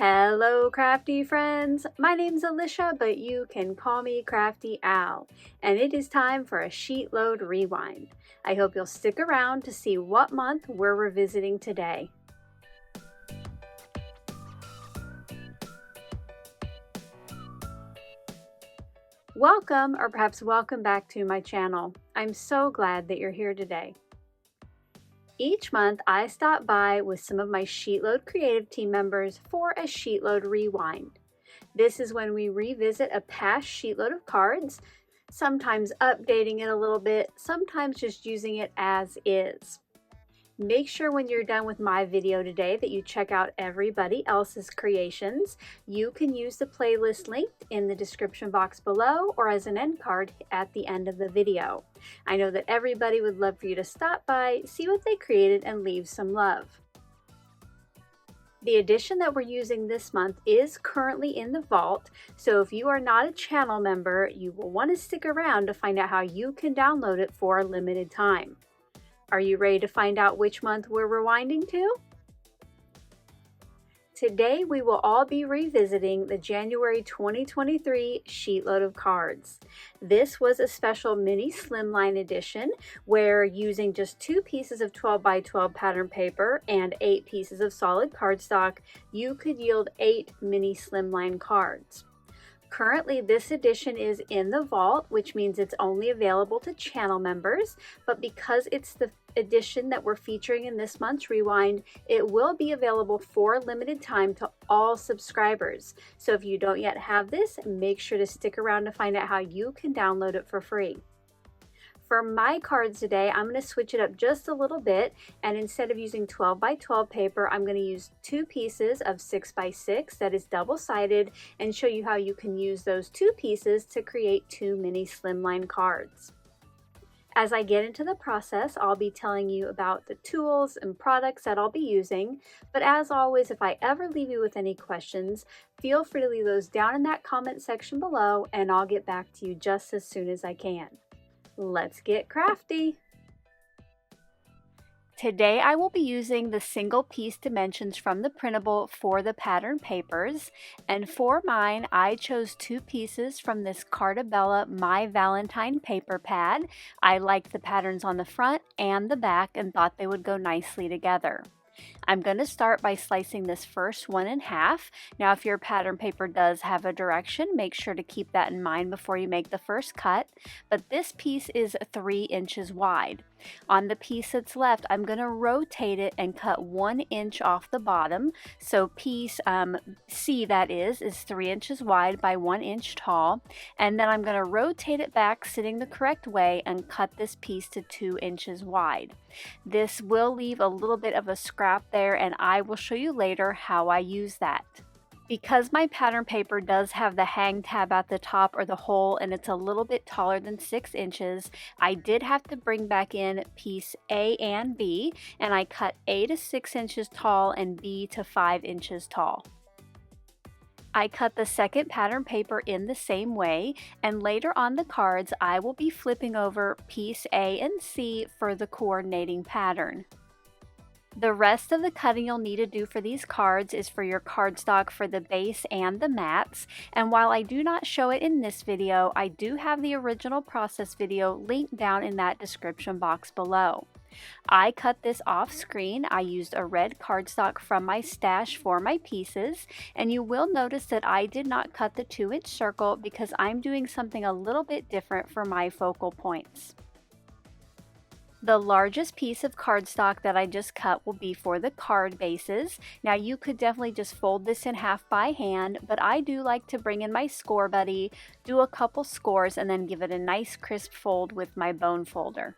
Hello crafty friends, my name's Alicia, but you can call me Crafty Al, and it is time for a SheetLoad rewind. I hope you'll stick around to see what month we're revisiting today. Welcome, or perhaps welcome back to my channel. I'm so glad that you're here today. Each month, I stop by with some of my SheetLoad creative team members for a SheetLoad rewind. This is when we revisit a past SheetLoad of cards, sometimes updating it a little bit, sometimes just using it as is. Make sure when you're done with my video today that you check out everybody else's creations. You can use the playlist linked in the description box below or as an end card at the end of the video. I know that everybody would love for you to stop by, see what they created, and leave some love. The edition that we're using this month is currently in the vault, so if you are not a channel member, you will want to stick around to find out how you can download it for a limited time. Are you ready to find out which month we're rewinding to? Today we will all be revisiting the January 2023 SheetLoad of cards. This was a special mini slimline edition where using just 2 pieces of 12 by 12 pattern paper and 8 pieces of solid cardstock, you could yield 8 mini slimline cards. Currently, this edition is in the vault, which means it's only available to channel members, but because it's the edition that we're featuring in this month's rewind, it will be available for a limited time to all subscribers. So if you don't yet have this, make sure to stick around to find out how you can download it for free. For my cards today, I'm going to switch it up just a little bit, and instead of using 12 by 12 paper, I'm going to use 2 pieces of 6 by 6 that is double-sided and show you how you can use those 2 pieces to create 2 mini slimline cards. As I get into the process, I'll be telling you about the tools and products that I'll be using, but as always, if I ever leave you with any questions, feel free to leave those down in that comment section below, and I'll get back to you just as soon as I can. Let's get crafty! Today I will be using the single piece dimensions from the printable for the pattern papers, and for mine I chose 2 pieces from this Carta Bella My Valentine paper pad. I liked the patterns on the front and the back and thought they would go nicely together. I'm going to start by slicing this first one in half. Now if your pattern paper does have a direction, make sure to keep that in mind before you make the first cut, but this piece is 3 inches wide. On the piece that's left, I'm going to rotate it and cut 1 inch off the bottom. So piece C, that is 3 inches wide by 1 inch tall, and then I'm going to rotate it back sitting the correct way and cut this piece to 2 inches wide. This will leave a little bit of a scrap there, and I will show you later how I use that. Because my pattern paper does have the hang tab at the top, or the hole, and it's a little bit taller than 6 inches, I did have to bring back in piece A and B, and I cut A to 6 inches tall and B to 5 inches tall. I cut the second pattern paper in the same way, and later on the cards I will be flipping over piece A and C for the coordinating pattern. The rest of the cutting you'll need to do for these cards is for your cardstock for the base and the mats, and while I do not show it in this video, I do have the original process video linked down in that description box below. I cut this off screen. I used a red cardstock from my stash for my pieces, and you will notice that I did not cut the 2-inch circle because I'm doing something a little bit different for my focal points. The largest piece of cardstock that I just cut will be for the card bases. Now you could definitely just fold this in half by hand, but I do like to bring in my Scor-Buddy, do a couple scores, and then give it a nice crisp fold with my bone folder.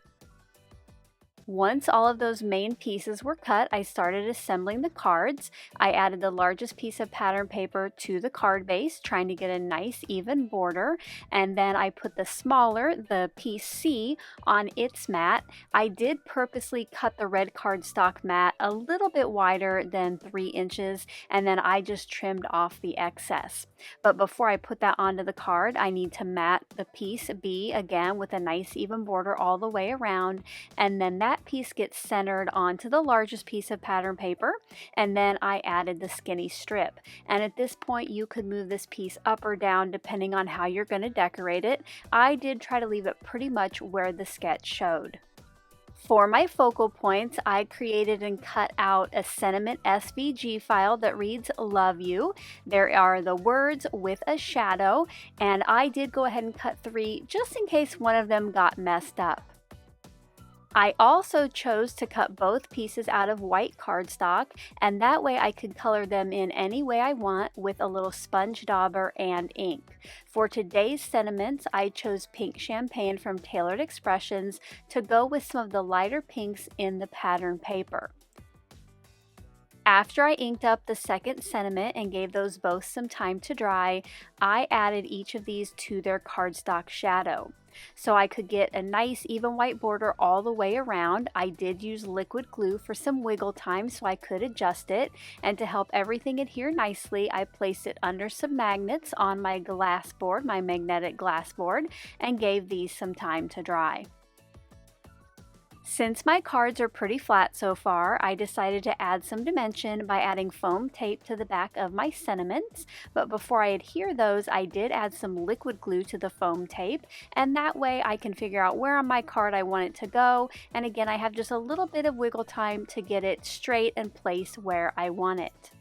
Once all of those main pieces were cut, I started assembling the cards. I added the largest piece of pattern paper to the card base, trying to get a nice even border, and then I put the smaller, the piece C, on its mat. I did purposely cut the red cardstock mat a little bit wider than 3 inches, and then I just trimmed off the excess. But before I put that onto the card, I need to mat the piece B again with a nice even border all the way around, and then that that piece gets centered onto the largest piece of pattern paper, and then I added the skinny strip. And at this point you could move this piece up or down depending on how you're going to decorate it. I did try to leave it pretty much where the sketch showed. For my focal points, I created and cut out a sentiment SVG file that reads "Love You." There are the words with a shadow, and I did go ahead and cut 3 just in case one of them got messed up. I also chose to cut both pieces out of white cardstock, and that way I could color them in any way I want with a little sponge dauber and ink. For today's sentiments, I chose pink champagne from Tailored Expressions to go with some of the lighter pinks in the pattern paper. After I inked up the second sentiment and gave those both some time to dry, I added each of these to their cardstock shadow. So I could get a nice even white border all the way around. I did use liquid glue for some wiggle time so I could adjust it, and to help everything adhere nicely, I placed it under some magnets on my glass board, my magnetic glass board, and gave these some time to dry. Since my cards are pretty flat so far, I decided to add some dimension by adding foam tape to the back of my sentiments, but before I adhere those, I did add some liquid glue to the foam tape, and that way I can figure out where on my card I want it to go, and again I have just a little bit of wiggle time to get it straight and placed where I want it.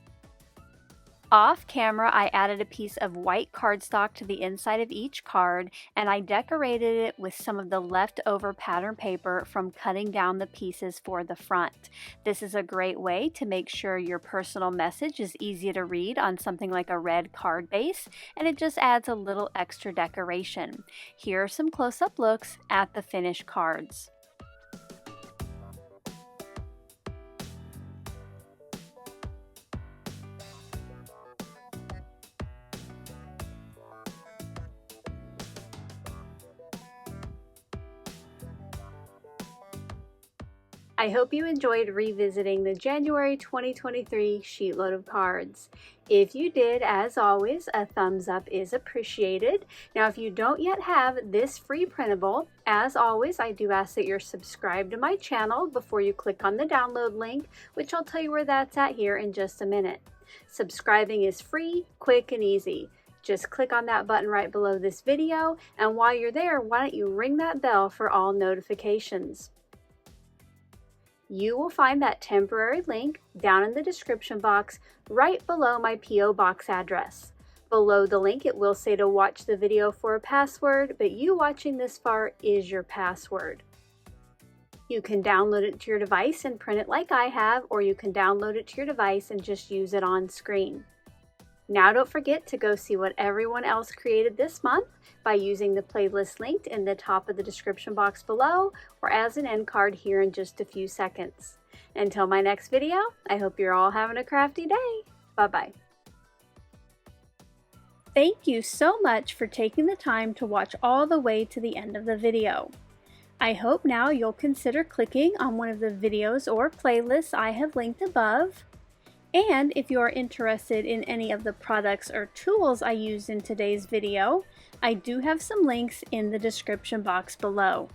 Off camera, I added a piece of white cardstock to the inside of each card, and I decorated it with some of the leftover pattern paper from cutting down the pieces for the front. This is a great way to make sure your personal message is easy to read on something like a red card base, and it just adds a little extra decoration. Here are some close-up looks at the finished cards. I hope you enjoyed revisiting the January 2023 sheetload of cards. If you did, as always, a thumbs up is appreciated. Now, if you don't yet have this free printable, as always, I do ask that you're subscribed to my channel before you click on the download link, which I'll tell you where that's at here in just a minute. Subscribing is free, quick, and easy. Just click on that button right below this video, and while you're there, why don't you ring that bell for all notifications? You will find that temporary link down in the description box right below my P.O. box address. Below the link it will say to watch the video for a password, but you watching this far is your password. You can download it to your device and print it like I have, or you can download it to your device and just use it on screen. Now don't forget to go see what everyone else created this month by using the playlist linked in the top of the description box below or as an end card here in just a few seconds. Until my next video, I hope you're all having a crafty day. Bye-bye. Thank you so much for taking the time to watch all the way to the end of the video. I hope now you'll consider clicking on one of the videos or playlists I have linked above. And if you are interested in any of the products or tools I used in today's video, I do have some links in the description box below.